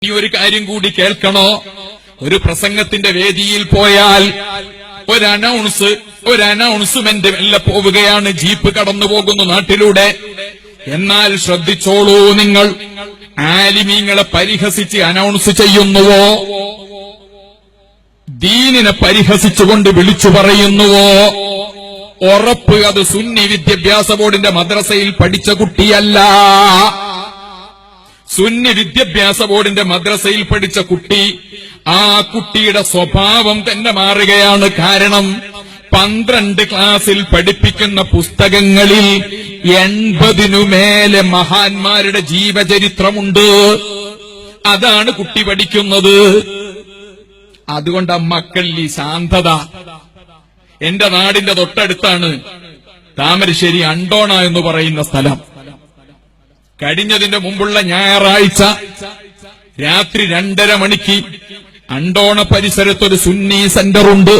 ഈ ഒരു കാര്യം കൂടി കേൾക്കണോ? ഒരു പ്രസംഗത്തിന്റെ വേദിയിൽ പോയാൽ ഒരു അനൗൺസ്മെന്റ് മെല്ലെ പോവുകയാണ്, ജീപ്പ് കടന്നു പോകുന്നു നാട്ടിലൂടെ. എന്നാൽ ശ്രദ്ധിച്ചോളൂ, നിങ്ങൾ ആലിമീങ്ങളെ പരിഹസിച്ച് അനൗൺസ് ചെയ്യുന്നുവോ? ദീനിനെ പരിഹസിച്ചുകൊണ്ട് വിളിച്ചു പറയുന്നുവോ? ഉറപ്പ് അത് സുന്നി വിദ്യാഭ്യാസ ബോർഡിന്റെ മദ്രസയിൽ പഠിച്ച കുട്ടിയല്ല. സുന്നി വിദ്യാഭ്യാസ ബോർഡിന്റെ മദ്രസയിൽ പഠിച്ച കുട്ടി, ആ കുട്ടിയുടെ സ്വഭാവം തന്നെ മാറുകയാണ്. കാരണം 12 ക്ലാസ്സിൽ പഠിപ്പിക്കുന്ന പുസ്തകങ്ങളിൽ 80 മേലെ മഹാന്മാരുടെ ജീവചരിത്രമുണ്ട്. അതാണ് കുട്ടി പഠിക്കുന്നത്. അതുകൊണ്ട് മക്കളിൽ ഈ ശാന്തത. എന്റെ നാടിന്റെ തൊട്ടടുത്താണ് താമരശ്ശേരി അണ്ടോണ എന്ന് പറയുന്ന സ്ഥലം. കഴിഞ്ഞതിന്റെ മുമ്പുള്ള ഞായറാഴ്ച രാത്രി 2:30 മണിക്ക് അണ്ടോണ പരിസരത്തൊരു സുന്നി സെന്ററുണ്ട്.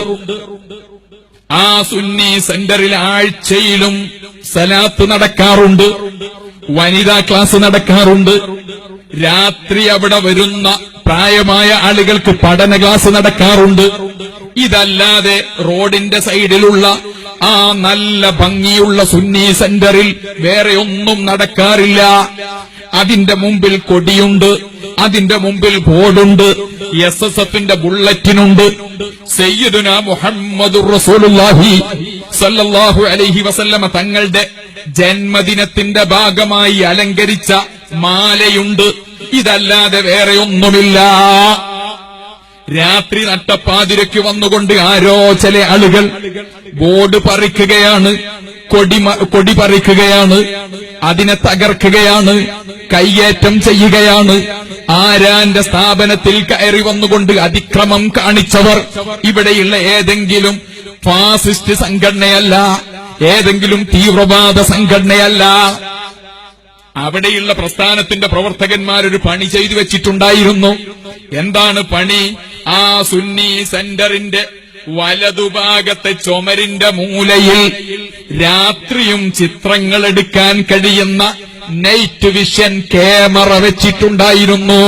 ആ സുന്നി സെന്ററിൽ ആഴ്ചയിലും സലാത്ത് നടക്കാറുണ്ട്, വനിതാ ക്ലാസ് നടക്കാറുണ്ട്. രാത്രി അവിടെ വരുന്ന പ്രായമായ ആളുകൾക്ക് പഠന ക്ലാസ് നടക്കാറുണ്ട്. ഇതല്ലാതെ റോഡിന്റെ സൈഡിലുള്ള ആ നല്ല ഭംഗിയുള്ള സുന്നി സെന്ററിൽ വേറെ ഒന്നും നടക്കാറില്ല. അതിന്റെ മുമ്പിൽ കൊടിയുണ്ട്, അതിന്റെ മുമ്പിൽ ബോർഡുണ്ട്, SSFന്റെ ബുള്ളറ്റിനുണ്ട്. സയ്യിദുനാ മുഹമ്മദുർ റസൂലുള്ളാഹി സ്വല്ലല്ലാഹു അലൈഹി വസല്ലമ തങ്ങളുടെ ജന്മദിനത്തിന്റെ ഭാഗമായി അലങ്കരിച്ച മാലയുണ്ട്. ഇതല്ലാതെ വേറെ ഒന്നുമില്ല. രാത്രി നട്ടപ്പാതിരയ്ക്ക് വന്നുകൊണ്ട് ആരോ ചില ആളുകൾ ബോർഡ് പറിക്കുകയാണ്, കൊടി പറിക്കുകയാണ്, അതിനെ തകർക്കുകയാണ്, കയ്യേറ്റം ചെയ്യുകയാണ്. ആരാന്റെ സ്ഥാപനത്തിൽ കയറി വന്നുകൊണ്ട് അതിക്രമം കാണിച്ചവർ ഇവിടെയുള്ള ഏതെങ്കിലും ഫാസിസ്റ്റ് സംഘടനയല്ല, ഏതെങ്കിലും തീവ്രവാദ സംഘടനയല്ല. അവിടെയുള്ള പ്രസ്ഥാനത്തിന്റെ പ്രവർത്തകന്മാരൊരു പണി ചെയ്തു വെച്ചിട്ടുണ്ടായിരുന്നു. എന്താണ് പണി? ആ സുന്നി സെന്ററിന്റെ വലതുഭാഗത്തെ ചുമരിന്റെ മൂലയിൽ രാത്രിയും ചിത്രങ്ങൾ എടുക്കാൻ കഴിയുന്ന നൈറ്റ് വിഷൻ ക്യാമറ വെച്ചിട്ടുണ്ടായിരുന്നു.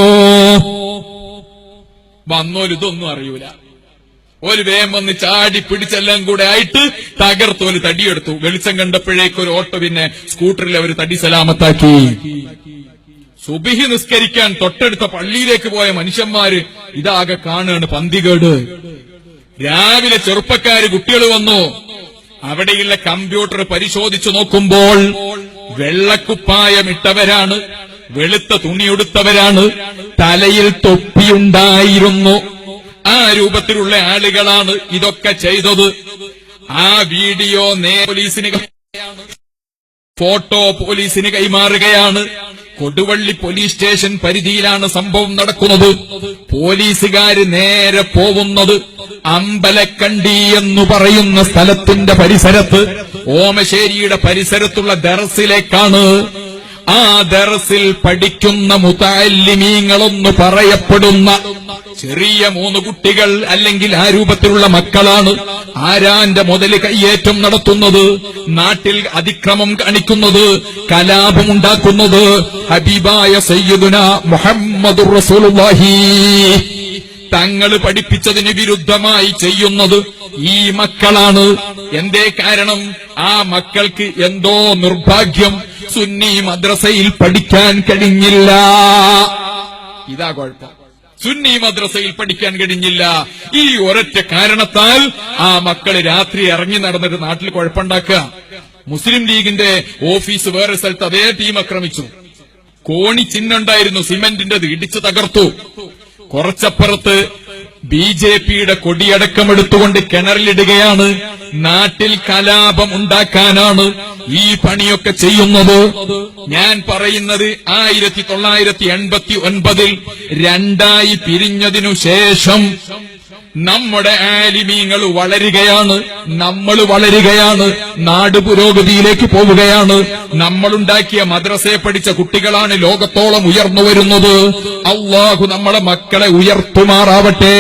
വന്നോരിതൊന്നും അറിയൂല. ഒരു വേം വന്ന് ചാടി പിടിച്ചെല്ലാം കൂടെ ആയിട്ട് തകർത്തോല് തടിയെടുത്തു. വെളിച്ചം കണ്ടപ്പോഴേക്കൊരു ഓട്ടോ, പിന്നെ സ്കൂട്ടറിൽ അവർ തടി സലാമത്താക്കി. സുബിഹി നിസ്കരിക്കാൻ തൊട്ടടുത്ത പള്ളിയിലേക്ക് പോയ മനുഷ്യന്മാര് ഇതാകെ കാണുകയാണ് പന്തികേട്. രാവിലെ ചെറുപ്പക്കാര് കുട്ടികൾ വന്നു. അവിടെയുള്ള കമ്പ്യൂട്ടർ പരിശോധിച്ചു നോക്കുമ്പോൾ വെള്ളക്കുപ്പായമിട്ടവരാണ്, വെളുത്ത തുണിയെടുത്തവരാണ്, തലയിൽ തൊപ്പിയുണ്ടായിരുന്നു. ആ രൂപത്തിലുള്ള ആളുകളാണ് ഇതൊക്കെ ചെയ്തത്. ആ വീഡിയോ പോലീസിന് ഫോട്ടോ പോലീസിന് കൈമാറുകയാണ്. കൊടുവള്ളി പോലീസ് സ്റ്റേഷൻ പരിധിയിലാണ് സംഭവം നടക്കുന്നത്. പോലീസുകാര് നേരെ പോകുന്നത് അമ്പലക്കണ്ടി എന്ന് പറയുന്ന സ്ഥലത്തിന്റെ പരിസരത്ത്, ഓമശ്ശേരിയുടെ പരിസരത്തുള്ള ദർസിലേക്കാണ്. ആ ദർസിൽ പഠിക്കുന്ന മുതഅല്ലിമീങ്ങളെന്ന് പറയപ്പെടുന്ന ചെറിയ 3 കുട്ടികൾ അല്ലെങ്കിൽ ആ രൂപത്തിലുള്ള മക്കളാണ് ആരാന്റെ മുതല് കയ്യേറ്റം നടത്തുന്നത്, നാട്ടിൽ അതിക്രമം കാണിക്കുന്നത്, കലാപമുണ്ടാക്കുന്നത്, ഹബീബായ സയ്യിദുനാ മുഹമ്മദുർ റസൂലുള്ളാഹി തങ്ങള് പഠിപ്പിച്ചതിന് വിരുദ്ധമായി ചെയ്യുന്നത് ഈ മക്കളാണ്. എന്തേ കാരണം? ആ മക്കൾക്ക് എന്തോ നിർഭാഗ്യം, സുന്നി മദ്രസയിൽ പഠിക്കാൻ കഴിഞ്ഞില്ല. ഇതാ കുഴപ്പം. സുന്നി മദ്രസയിൽ പഠിക്കാൻ കഴിഞ്ഞില്ല. ഈ ഒരൊറ്റ കാരണത്താൽ ആ മക്കള് രാത്രി ഇറങ്ങി നടന്നിട്ട് നാട്ടിൽ കുഴപ്പമുണ്ടാക്കുക. മുസ്ലിം ലീഗിന്റെ ഓഫീസ് വേറെ സ്ഥലത്ത് അതേ ടീം ആക്രമിച്ചു. കോണി ചിഹ്നുണ്ടായിരുന്നു, സിമന്റിന്റെത് ഇടിച്ചു തകർത്തു. കുറച്ചപ്പുറത്ത് BJPയുടെ കൊടിയടക്കമെടുത്തുകൊണ്ട് കിണറിലിടുകയാണ്. നാട്ടിൽ കലാപം ഉണ്ടാക്കാനാണ് ഈ പണിയൊക്കെ ചെയ്യുന്നത്. ഞാൻ പറയുന്നത് 1989 രണ്ടായി പിരിഞ്ഞതിനു ശേഷം നമ്മുടെ ആലിമീങ്ങൾ വളരുകയാണ്, നമ്മൾ വളരുകയാണ്, നാട് പുരോഗതിയിലേക്ക് പോവുകയാണ്. നമ്മളുണ്ടാക്കിയ മദ്രസയെ പഠിച്ച കുട്ടികളാണ് ലോകത്തോളം ഉയർന്നു വരുന്നത്. അല്ലാഹു നമ്മളെ മക്കളെ ഉയർത്തുമാറാവട്ടെ.